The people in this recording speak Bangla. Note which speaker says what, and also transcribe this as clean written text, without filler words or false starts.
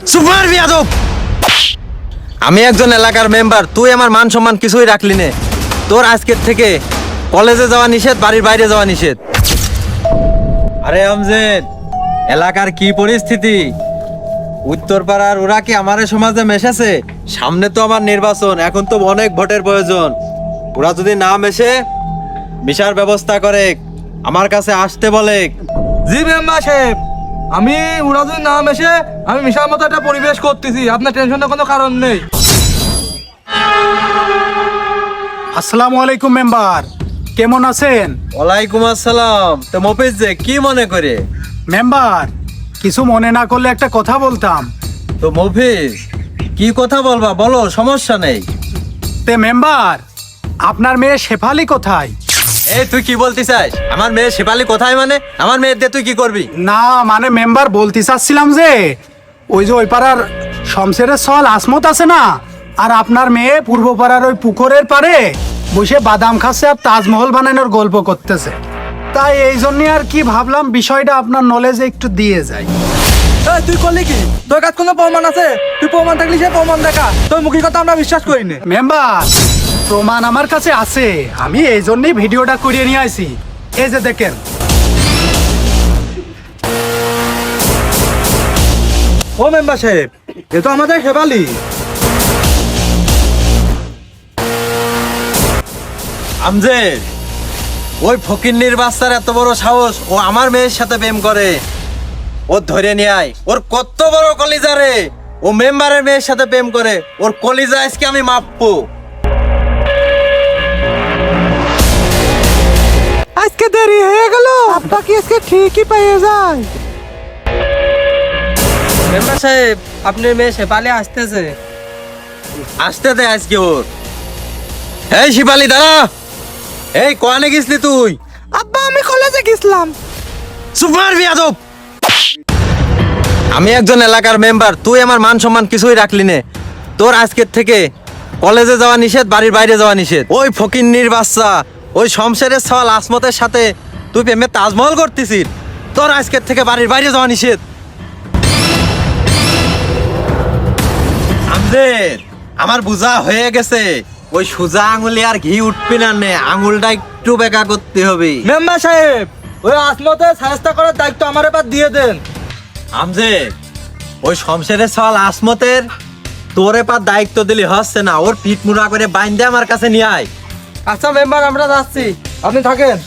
Speaker 1: সুপার বিয়াদব! আমি একজন এলাকার মেম্বার, তুই আমার মান সম্মান কিছুই রাখলি নে। তোর আজকের থেকে কলেজে যাওয়া নিষেধ, বাড়ির বাইরে যাওয়া নিষেধ। আরে আমজেদ, এলাকার কি পরিস্থিতি? উত্তরপাড়ার ওরা কি আমাদের সমাজে মেশেছে? সামনে তো আমার নির্বাচন, এখন তো অনেক ভোটের প্রয়োজন। ওরা যদি না মেশে মিশার ব্যবস্থা করে আমার কাছে আসতে বলে।
Speaker 2: জি মেম্বার সাহেব, আমি ওরা যদি নাম এসে আমি মিশার মতো একটা পরিবেশ করতেছি, আপনার টেনশনের কোনো কারণ নেই।
Speaker 3: আসসালামু আলাইকুম মেম্বার, কেমন আছেন?
Speaker 1: ওয়ালাইকুম আসসালাম। তো মফিজ যে কি মনে করে?
Speaker 3: মেম্বার, কিছু মনে না করলে একটা কথা বলতাম।
Speaker 1: তো মফিজ, কি কথা বলবা বলো, সমস্যা নেই।
Speaker 3: তে মেম্বার, আপনার মেয়ে শেফালি কোথায়?
Speaker 1: এই তুই কি বলতে চাস? আমার মেয়ে শেফালি কোথায় মানে? আমার মেয়ে দিয়ে তুই কি করবি?
Speaker 3: না মানে মেম্বার বলতে চাচ্ছিলাম যে ওই যে ওই পাড়ার শমশেরের সল আসমত আছে না, আর আপনার মেয়ে পূর্ব পাড়ার ওই পুকুরের পাড়ে বসে বাদাম খাচ্ছে আর তাজমহল বানানোর গল্প করতেছে। তাই এই জন্যই আর কি ভাবলাম বিষয়টা আপনার নলেজে একটু দিয়ে যাই।
Speaker 2: তুই করলি কি? তোর কাছে কোনো প্রমাণ আছে? তুই প্রমাণ থাকলে সে প্রমাণ দেখা, তোর মুখের কথা আমরা বিশ্বাস করিনি।
Speaker 3: মেম্বার, প্রমাণ আমার কাছে আছে, আমি এই জন্যই ভিডিওটা করিয়ে নিয়ে আইছি। এই যে দেখেন।
Speaker 2: ও মেম্বার সাহেব, এ তো আমাদের শেফালি।
Speaker 1: আমজেদ, ওই ফকিন্নির বাচ্চার এত বড় সাহস, ও আমার মেয়ের সাথে প্রেম করে। ও ধরে নিয়ে আয়, ওর কত বড় কলিজা রে! ও মেম্বারের মেয়ের সাথে প্রেম করে, ওর কলিজা আজকে আমি মাপবো।
Speaker 2: আজকে দেরি হয়ে গেল, আপনাকে আজকে ঠিকই পেয়ে যায়।
Speaker 4: মেম্বার সাহেব, আপনার মেয়ে শেফালি আসতেছে।
Speaker 1: আসতে দে আজকে ওর। এই শিপালি দাঁড়া। এই কোয়ানে গেছলি তুই?
Speaker 2: আব্বা, আমি কলেজে গেছিলাম।
Speaker 1: সুপার বিয়াদব! আমি একজন এলাকার মেম্বার, তুই আমার মান সম্মান কিছুই রাখলি নে। তোর আজকের থেকে কলেজে যাওয়া নিষেধ, বাড়ির বাইরে যাওয়া নিষেধ। ওই ফকিন্নির বাচ্চা, ওই শমশেরের সওয়াল আসমতের সাথে তুই প্রেমে তাজমহল করতেছিস। তোর আজকের থেকে বাড়ির বাইরে যাওয়া নিষেধ। আমজেদ, আমার বুঝা হয়ে গেছে। ওই সোজা আঙুলে আর ঘি উঠবি না নে, আঙুলটা একটু বেঁকা করতে হবে।
Speaker 2: মেম্বার সাহেব, ওই আসমতে সাহায্য করার দায়িত্ব আমার এবার দিয়ে দেন।
Speaker 1: আমজেদ, ওই শমশেরের সওয়াল আসমতের তোরে পা দায়িত্ব দিলে হচ্ছে না, ওর পিঠ মুড়া করে বাইন্দে আমার কাছে নিয়ে আয়।
Speaker 4: আচ্ছা মেম্বার, আমরা যাচ্ছি,
Speaker 2: আপনি থাকেন।